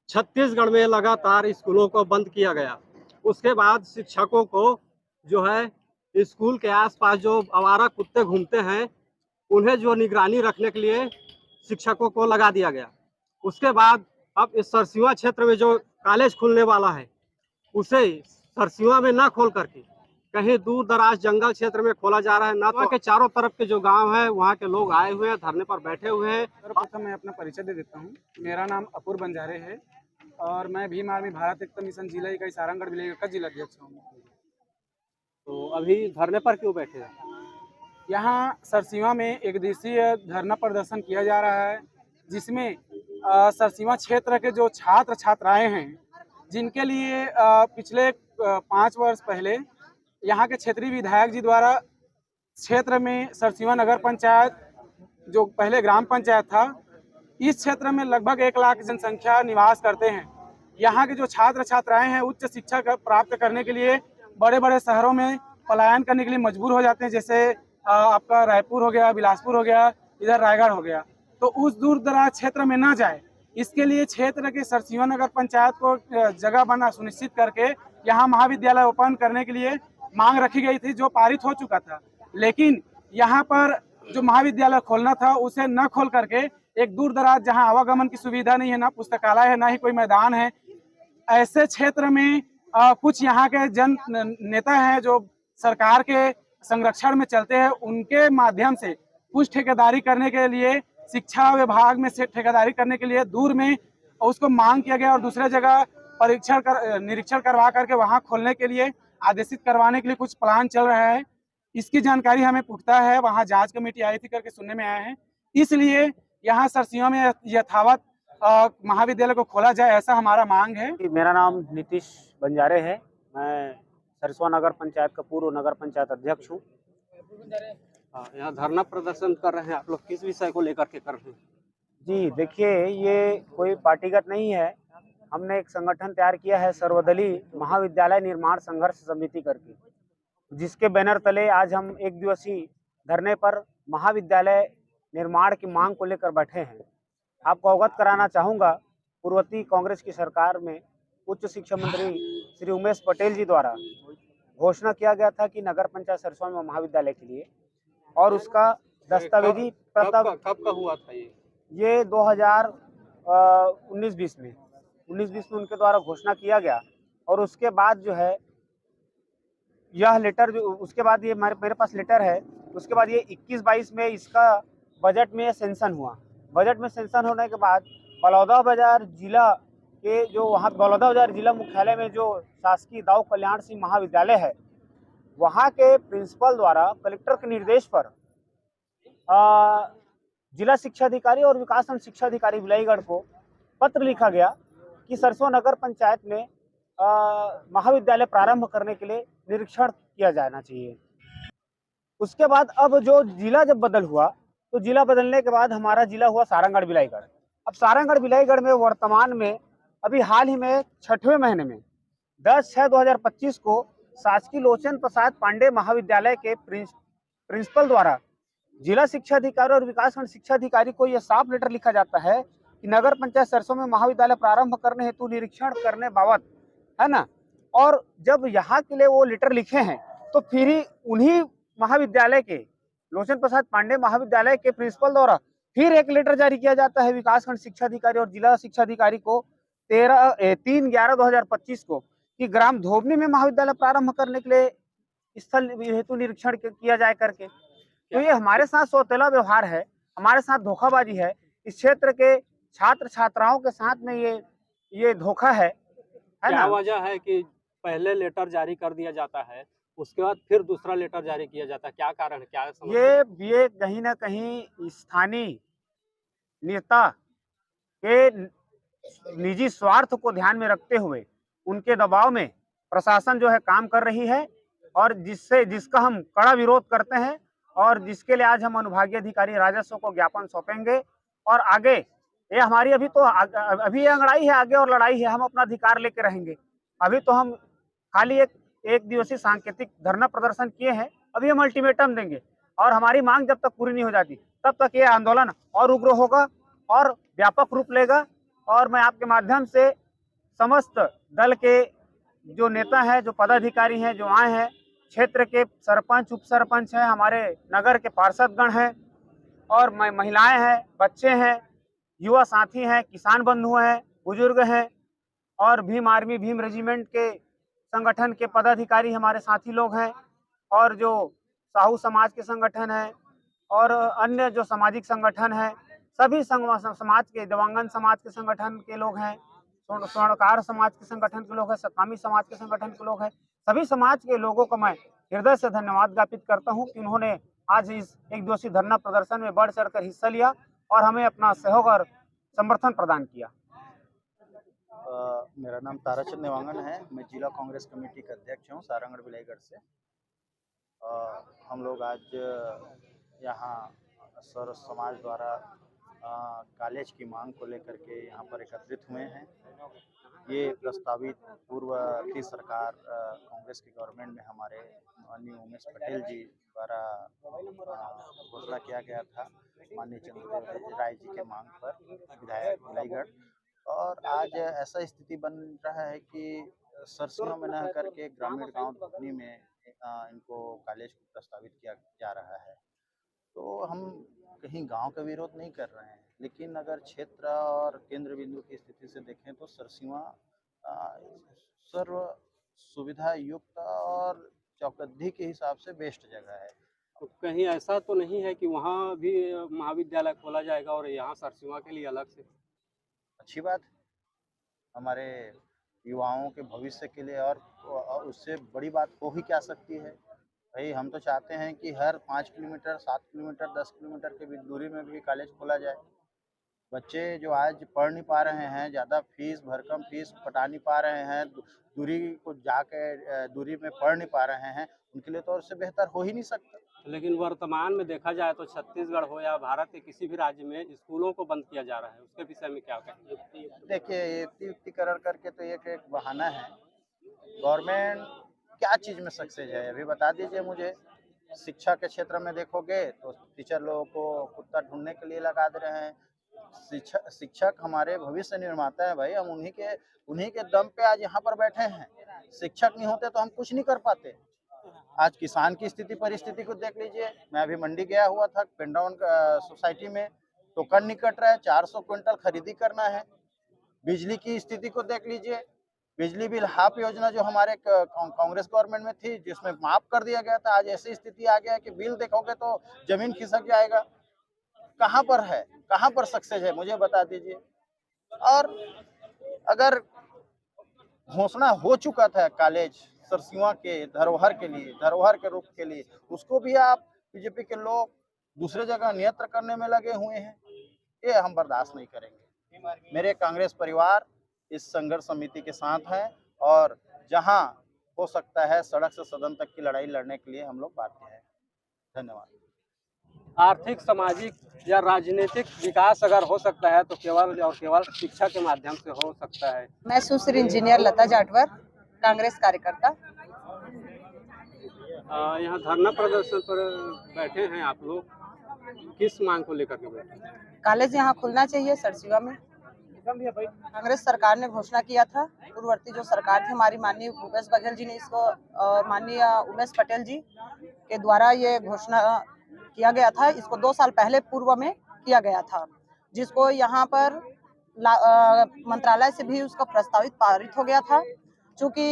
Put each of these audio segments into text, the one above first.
छत्तीसगढ़ में लगातार स्कूलों को बंद किया गया। उसके बाद शिक्षकों को जो है स्कूल के आसपास जो आवारा कुत्ते घूमते हैं, उन्हें जो निगरानी रखने के लिए शिक्षकों को लगा दिया गया। उसके बाद अब इस सरसीवा क्षेत्र में जो कॉलेज खुलने वाला है, उसे सरसीवा में ना खोल करके कहीं दूर दराज जंगल क्षेत्र में खोला जा रहा है। ना तो के चारों तरफ के जो गांव है, वहाँ के लोग आए हुए हैं, धरने पर बैठे हुए हैं। सर्वप्रथम मैं अपना परिचय दे देता हूँ। मेरा नाम अपूर्व बंजारे है और मैं भीम आर्मी भारत एकता मिशन जिला इकाई सारंगढ़ विलेज का जिला अध्यक्ष हूँ। तो अभी धरने पर क्यों बैठे हैं? यहाँ सरसीवा में एक दिवसीय धरना प्रदर्शन किया जा रहा है, जिसमें सरसीवा क्षेत्र के जो छात्र छात्राएं हैं, जिनके लिए पिछले 5 वर्ष पहले यहाँ के क्षेत्रीय विधायक जी द्वारा क्षेत्र में सरसीवा नगर पंचायत, जो पहले ग्राम पंचायत था, इस क्षेत्र में लगभग 1 लाख जनसंख्या निवास करते हैं। यहाँ के जो छात्र छात्राएं हैं, उच्च शिक्षा प्राप्त करने के लिए बड़े बड़े शहरों में पलायन करने के लिए मजबूर हो जाते हैं, जैसे आपका रायपुर हो गया, बिलासपुर हो गया, इधर रायगढ़ हो गया। तो उस दूर दराज क्षेत्र में ना जाए, इसके लिए क्षेत्र के सरसीवा नगर पंचायत को जगह बना सुनिश्चित करके यहाँ महाविद्यालय ओपन करने के लिए मांग रखी गई थी, जो पारित हो चुका था। लेकिन यहाँ पर जो महाविद्यालय खोलना था, उसे न खोल करके एक दूर दराज जहाँ आवागमन की सुविधा नहीं है, ना पुस्तकालय है, ना ही कोई मैदान है, ऐसे क्षेत्र में कुछ यहाँ के जन नेता हैं जो सरकार के संरक्षण में चलते हैं, उनके माध्यम से कुछ ठेकेदारी करने के लिए, शिक्षा विभाग में से ठेकेदारी करने के लिए दूर में उसको मांग किया गया और दूसरे जगह निरीक्षण करवा करके वहाँ खोलने के लिए आदेशित करवाने के लिए कुछ प्लान चल रहा है। इसकी जानकारी हमें पुख्ता है, वहाँ जांच कमेटी आई थी करके सुनने में आया है। इसलिए यहाँ सरसीवा में यथावत महाविद्यालय को खोला जाए, ऐसा हमारा मांग है। मेरा नाम नीतीश बंजारे है। मैं सरसवा नगर पंचायत का पूर्व नगर पंचायत अध्यक्ष हूँ। यहाँ धरना प्रदर्शन कर रहे हैं, आप लोग किस विषय को लेकर के कर रहे हैं? जी देखिए, ये कोई पार्टीगत नहीं है। हमने एक संगठन तैयार किया है, सर्वदलीय महाविद्यालय निर्माण संघर्ष समिति करके, जिसके बैनर तले आज हम एक दिवसीय धरने पर महाविद्यालय निर्माण की मांग को लेकर बैठे हैं। आपको अवगत कराना चाहूँगा, पूर्ववर्ती कांग्रेस की सरकार में उच्च शिक्षा मंत्री श्री उमेश पटेल जी द्वारा घोषणा किया गया था कि नगर पंचायत सरसवा में महाविद्यालय के लिए, और उसका दस्तावेजी कब का हुआ था ये 2019-20 में उनके द्वारा घोषणा किया गया। और उसके बाद जो है यह लेटर, जो उसके बाद ये मेरे पास लेटर है, उसके बाद ये 21-22 में इसका बजट में सेंशन हुआ। बजट में सेंशन होने के बाद बलौदाबाजार जिला के जो वहाँ बलौदाबाजार जिला मुख्यालय में जो शासकीय दाऊ कल्याण सिंह महाविद्यालय है, वहाँ के प्रिंसिपल द्वारा कलेक्टर के निर्देश पर जिला शिक्षा अधिकारी और विकासखंड शिक्षा अधिकारी बिलाईगढ़ को पत्र लिखा गया कि सरसवा नगर पंचायत में महाविद्यालय प्रारंभ करने के लिए निरीक्षण किया जाना चाहिए। उसके बाद अब जो जिला जब बदल हुआ, तो जिला बदलने के बाद हमारा जिला हुआ सारंगढ़ बिलाईगढ़। अब सारंगढ़ बिलाईगढ़ में वर्तमान में अभी हाल ही में 6वें महीने में 10/6/2025 को शासकीय लोचन प्रसाद पांडे महाविद्यालय के प्रिंसिपल द्वारा जिला शिक्षा अधिकारी और विकासखंड शिक्षा अधिकारी को यह साफ लेटर लिखा जाता है कि नगर पंचायत सरसों में महाविद्यालय प्रारंभ करने हेतु निरीक्षण करने बाबत, है ना। और जब यहाँ के लिए वो लेटर लिखे हैं, तो फिर ही उन्हीं महाविद्यालय के लोचन प्रसाद पांडे महाविद्यालय के प्रिंसिपल द्वारा फिर एक लेटर जारी किया जाता है विकासखंड शिक्षा अधिकारी और जिला शिक्षा अधिकारी को 3/11/2025 को कि ग्राम धोबनी में महाविद्यालय प्रारंभ करने के लिए स्थल हेतु निरीक्षण किया जाए करके। तो ये हमारे साथ सौतेला व्यवहार है, हमारे साथ धोखाबाजी है। इस क्षेत्र के छात्र छात्राओं के साथ में ये धोखा है क्या वजह है कि पहले लेटर जारी कर दिया जाता है, उसके बाद फिर दूसरा लेटर जारी किया जाता है? क्या कारण है, क्या ये कहीं ना कहीं स्थानीय नेता के निजी स्वार्थ को ध्यान में रखते हुए उनके दबाव में प्रशासन जो है काम कर रही है, और जिसका हम कड़ा विरोध करते हैं, और जिसके लिए आज हम अनुभागीय अधिकारी राजस्व को ज्ञापन सौंपेंगे। और आगे ये हमारी अभी ये अंगड़ाई है, आगे और लड़ाई है, हम अपना अधिकार लेके रहेंगे। अभी तो हम खाली एक दिवसीय सांकेतिक धरना प्रदर्शन किए हैं, अभी हम अल्टीमेटम देंगे, और हमारी मांग जब तक पूरी नहीं हो जाती, तब तक ये आंदोलन और उग्र होगा और व्यापक रूप लेगा। और मैं आपके माध्यम से समस्त दल के जो नेता हैं, जो पदाधिकारी हैं, जो आए हैं, क्षेत्र के सरपंच, उप सरपंच हैं, हमारे नगर के पार्षदगण हैं और महिलाएं हैं, बच्चे हैं, युवा साथी हैं, किसान बंधु हैं, बुजुर्ग हैं और भीम आर्मी, भीम रेजिमेंट के संगठन के पदाधिकारी हमारे साथी लोग हैं और जो साहू समाज के संगठन हैं और अन्य जो सामाजिक संगठन हैं, सभी समाज के, दिव्यांगन समाज के संगठन के लोग हैं, स्वर्णकार समाज के संगठन के लोग हैं, सतनामी समाज के संगठन के लोग हैं। सभी समाज के लोगों को मैं हृदय से धन्यवाद ज्ञापित करता हूं कि उन्होंने आज इस एक दिवसीय धरना प्रदर्शन में बढ़ चढ़कर हिस्सा लिया और हमें अपना सहयोग और समर्थन प्रदान किया। मेरा नाम ताराचंद नेवांगन है। मैं जिला कांग्रेस कमेटी का अध्यक्ष हूँ सारंगढ़ बिलाईगढ़ से। हम लोग आज यहाँ सर्व समाज द्वारा कॉलेज की मांग को लेकर के यहाँ पर एकत्रित हुए हैं। ये प्रस्तावित पूर्ववर्ती सरकार कांग्रेस की गवर्नमेंट में हमारे माननीय उमेश पटेल जी द्वारा घोषणा किया गया था माननीय चंद्रदेव राय जी के मांग पर, विधायक बिलाईगढ़। और आज ऐसा स्थिति बन रहा है कि सरसियों में न करके ग्रामीण गांव धुबनी में इनको कॉलेज को प्रस्तावित किया जा रहा है। तो हम कहीं गांव का विरोध नहीं कर रहे हैं, लेकिन अगर क्षेत्र और केंद्र बिंदु की स्थिति से देखें तो सरसीवा सर्व सुविधा युक्त और चौकद्दी के हिसाब से बेस्ट जगह है। तो कहीं ऐसा तो नहीं है कि वहाँ भी महाविद्यालय खोला जाएगा और यहाँ सरसीवा के लिए अलग से? अच्छी बात, हमारे युवाओं के भविष्य के लिए और उससे बड़ी बात हो ही क्या सकती है भाई। हम तो चाहते हैं कि हर 5 किलोमीटर, 7 किलोमीटर, 10 किलोमीटर की दूरी में भी कॉलेज खोला जाए। बच्चे जो आज पढ़ नहीं पा रहे हैं, ज़्यादा फीस, भरकम फीस पटा नहीं पा रहे हैं, दूरी को जाके दूरी में पढ़ नहीं पा रहे हैं, उनके लिए तो और से बेहतर हो ही नहीं सकता। लेकिन वर्तमान में देखा जाए तो छत्तीसगढ़ हो या भारत के किसी भी राज्य में स्कूलों को बंद किया जा रहा है, उसके विषय में क्या कहेंगे? देखिए, युक्तिकरण करके तो एक बहाना है। गवर्नमेंट क्या चीज़ में सक्सेस है अभी बता दीजिए मुझे। शिक्षा के क्षेत्र में देखोगे तो टीचर लोगों को कुत्ता ढूंढने के लिए लगा दे रहे हैं। शिक्षक हमारे भविष्य निर्माता है भाई, हम उन्हीं के दम पे आज यहाँ पर बैठे हैं। शिक्षक नहीं होते तो हम कुछ नहीं कर पाते। आज किसान की स्थिति परिस्थिति को देख लीजिए। मैं अभी मंडी गया हुआ था, पेंडाउन सोसाइटी में टोकन नहीं कट रहा है, 400 क्विंटल खरीदी करना है। बिजली की स्थिति को देख लीजिए, बिजली बिल हाफ योजना जो हमारे कांग्रेस गवर्नमेंट में थी, जिसमें माफ कर दिया गया था, आज ऐसी स्थिति आ गया है कि बिल देखोगे तो जमीन खिसक जाएगा। कहाँ पर है, कहाँ पर सक्सेस है, मुझे बता दीजिए। और अगर घोषणा हो चुका था कॉलेज सरसीवा के धरोहर के लिए, धरोहर के रूप के लिए, उसको भी आप बीजेपी के लोग दूसरे जगह नियंत्रण करने में लगे हुए हैं। ये हम बर्दाश्त नहीं करेंगे। मेरे कांग्रेस परिवार इस संघर्ष समिति के साथ है और जहां हो सकता है सड़क से सदन तक की लड़ाई लड़ने के लिए हम लोग बाध्य हैं। धन्यवाद। आर्थिक, सामाजिक या राजनीतिक विकास अगर हो सकता है तो केवल और केवल शिक्षा के माध्यम से हो सकता है। मैं सुश्री इंजीनियर लता जाटवर, कांग्रेस कार्यकर्ता। यहाँ धरना प्रदर्शन पर बैठे हैं आप लोग, किस मांग को लेकर के बैठे? कॉलेज यहाँ खुलना चाहिए सरसीवा में। कांग्रेस सरकार ने घोषणा किया था, पूर्ववर्ती जो सरकार थी हमारी माननीय भूपेश बघेल जी ने इसको माननीय उमेश पटेल जी के द्वारा ये घोषणा किया गया था। इसको 2 साल पहले पूर्व में किया गया था, जिसको यहाँ पर मंत्रालय से भी उसका प्रस्तावित पारित हो गया था। चूँकि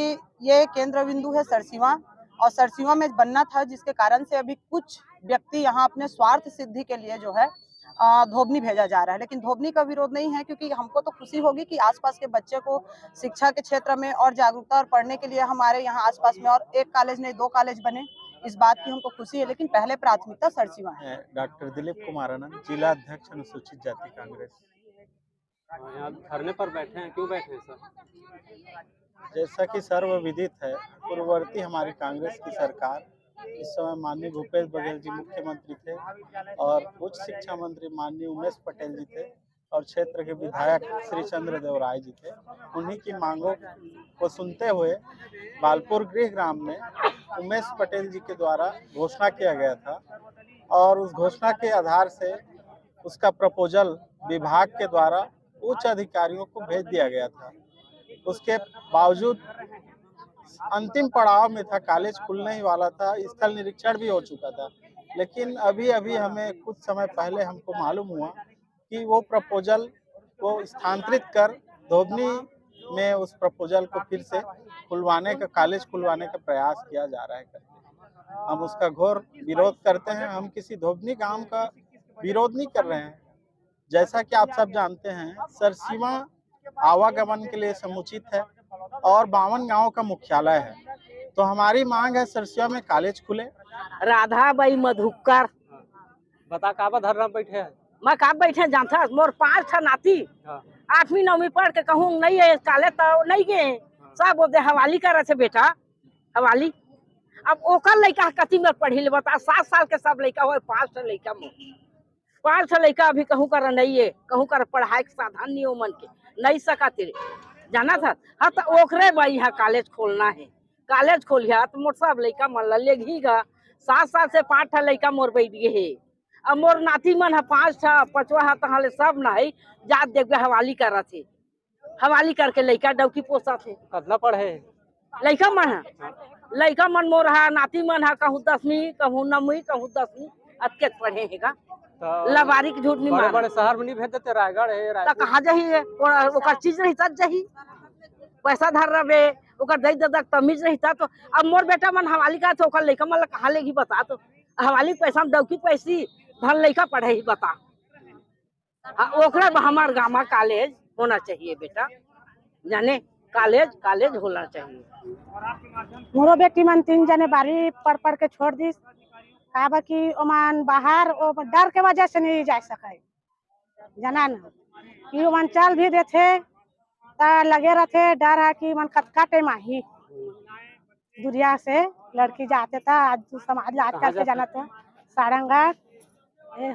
ये केंद्र बिंदु है सरसीवा और सरसीवा में बनना था, जिसके कारण से अभी कुछ व्यक्ति यहाँ अपने स्वार्थ सिद्धि के लिए जो है धोबनी भेजा जा रहा है। लेकिन धोबनी का विरोध नहीं है, क्योंकि हमको तो खुशी होगी कि आसपास के बच्चे को शिक्षा के क्षेत्र में और जागरूकता और पढ़ने के लिए हमारे यहाँ आसपास में और 1 कॉलेज नहीं 2 कॉलेज बने, इस बात की हमको खुशी है। लेकिन पहले प्राथमिकता सरसीवा है। डॉक्टर दिलीप कुमार आनंद, जिला अध्यक्ष अनुसूचित जाति कांग्रेस। यहाँ धरने पर बैठे हैं, क्यों बैठे हैं सर? जैसा कि सर्वविदित है, पूर्ववर्ती हमारी कांग्रेस की सरकार, इस समय माननीय भूपेश बघेल जी मुख्यमंत्री थे और उच्च शिक्षा मंत्री माननीय उमेश पटेल जी थे और क्षेत्र के विधायक श्री चंद्रदेव राय जी थे। उन्हीं की मांगों को सुनते हुए बालपुर गृह ग्राम में उमेश पटेल जी के द्वारा घोषणा किया गया था और उस घोषणा के आधार से उसका प्रपोजल विभाग के द्वारा उच्च अधिकारियों को भेज दिया गया था। उसके बावजूद अंतिम पड़ाव में था, कॉलेज खुलने ही वाला था, स्थल निरीक्षण भी हो चुका था, लेकिन अभी अभी हमें कुछ समय पहले हमको मालूम हुआ कि वो प्रपोजल को स्थानांतरित कर धोबनी में उस प्रपोजल को फिर से खुलवाने का, कॉलेज खुलवाने का प्रयास किया जा रहा है। हम उसका घोर विरोध करते हैं। हम किसी धोबनी गांव का विरोध नहीं कर रहे हैं। जैसा कि आप सब जानते हैं, सरसीमा आवागमन के लिए समुचित है और 52 गांव का मुख्यालय है। तो हमारी मांग है सरसीमा में कॉलेज खुले। राधा बाई मधुकर बता काबा धरना बैठे हैं? मैं का बैठे जानता मोर 5 ठा नाती 8वीं 9वीं पढ़ के कहूँ नहीं है काले तो नहीं गए सब बोलते हवाली कर रहे बेटा हवाली। अब ओकर लड़का कति में पढ़ी ले बता 7 साल के सब लड़का हो 5 ठा लड़का में 5 ठा लड़का अभी कहूँ कर नहीं है कहूँ कर पढ़ाई के साधन नहीं हो मन के नहीं सका तेरे जाना था। हाँ तो ओकरे भाई यहाँ कॉलेज खोलना है कॉलेज खोलिया तो मोर सब लड़का मन लेगा 7 साल से 5 ठा लड़का मोर बैठ गए है। अब मोर नाती मन है 5 ठा 5वां है तहाले सब नहीं जात देख हवाली कर थे हवाली करके लड़का डौकी पोसा थे। कितना पढ़े लड़का मन है लड़का मन मोर है नाती मन है कहूँ 10वीं कहूँ 9वीं कहूँ 10वीं अतके पढ़े हैगा लबारी के झूठ नहीं बड़े मार बड़े शहर में नहीं भेज देते रायगढ़ है तो कहाँ जाही ओकर चीज रही तब जाही पैसा धर रहे ओकर दई ददा तमीज रही तो अब मोर बेटा मन हवाली का तो ओकर लड़का मन कहाँ लेगी बता तो हवाली पैसा में दौकी पैसी धन लड़का पढ़े ही बता। ओकरा हमार गामा कॉलेज होना चाहिए बेटा जाने कॉलेज होना चाहिए। मोरो बेटी मन 3 जने बारी पढ़ के छोड़ दी काबा कि ओमान बाहर ओ डर के वजह से नहीं जा सके जाना न कि ओमान चल भी देथे ता लगे रहते डर है कि मन कतका टाइम आही दुनिया से लड़की जाते था आज समाज आजकल के जाना था सारंगा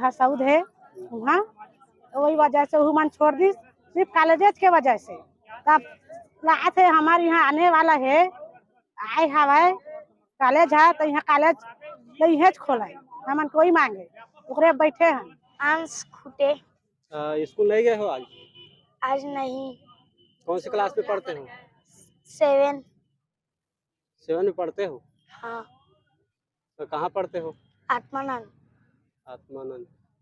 हसौद है वहाँ वही वजह से वो मन छोड़ दी सिर्फ कॉलेज के वजह से। तब लात है हमारे यहाँ आने वाला है आए हवाए कॉलेज है तो यहाँ कॉलेज नहीं खोला है हमन कोई मांगे ओकरे बैठे हैं। अंश खुटे स्कूल नहीं गए हो आज? आज नहीं। कौन सी क्लास में पढ़ते हो? 7 में पढ़ते हो? हाँ। तो कहाँ पढ़ते हो? आत्मानंद।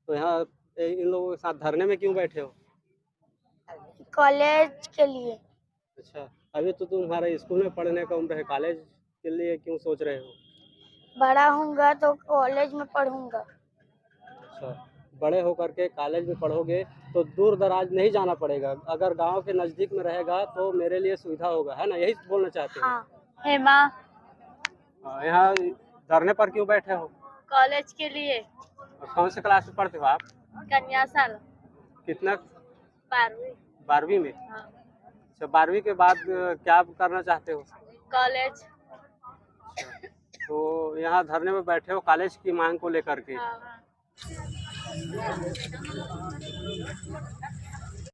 तो यहाँ इन लोगों के साथ धरने में क्यों बैठे हो? कॉलेज के लिए। अच्छा, अभी तो तुम्हारे स्कूल में पढ़ने का उम्र है, कॉलेज के लिए क्यों सोच रहे हो? बड़ा होऊंगा तो कॉलेज में पढ़ूंगा। अच्छा, बड़े होकर के कॉलेज में पढ़ोगे तो दूर दराज नहीं जाना पड़ेगा, अगर गांव के नजदीक में रहेगा तो मेरे लिए सुविधा होगा, है ना? यही बोलना चाहते हो? हाँ। हेमा। यहाँ धरने पर क्यों बैठे हो? कॉलेज के लिए। कौन से क्लास में पढ़ते हो आप? कन्या साल। कितना? 12वीं में। हाँ। अच्छा, 12वीं के बाद क्या करना चाहते हो? कॉलेज। तो यहाँ धरने में बैठे हो कॉलेज की मांग को लेकर के। हाँ।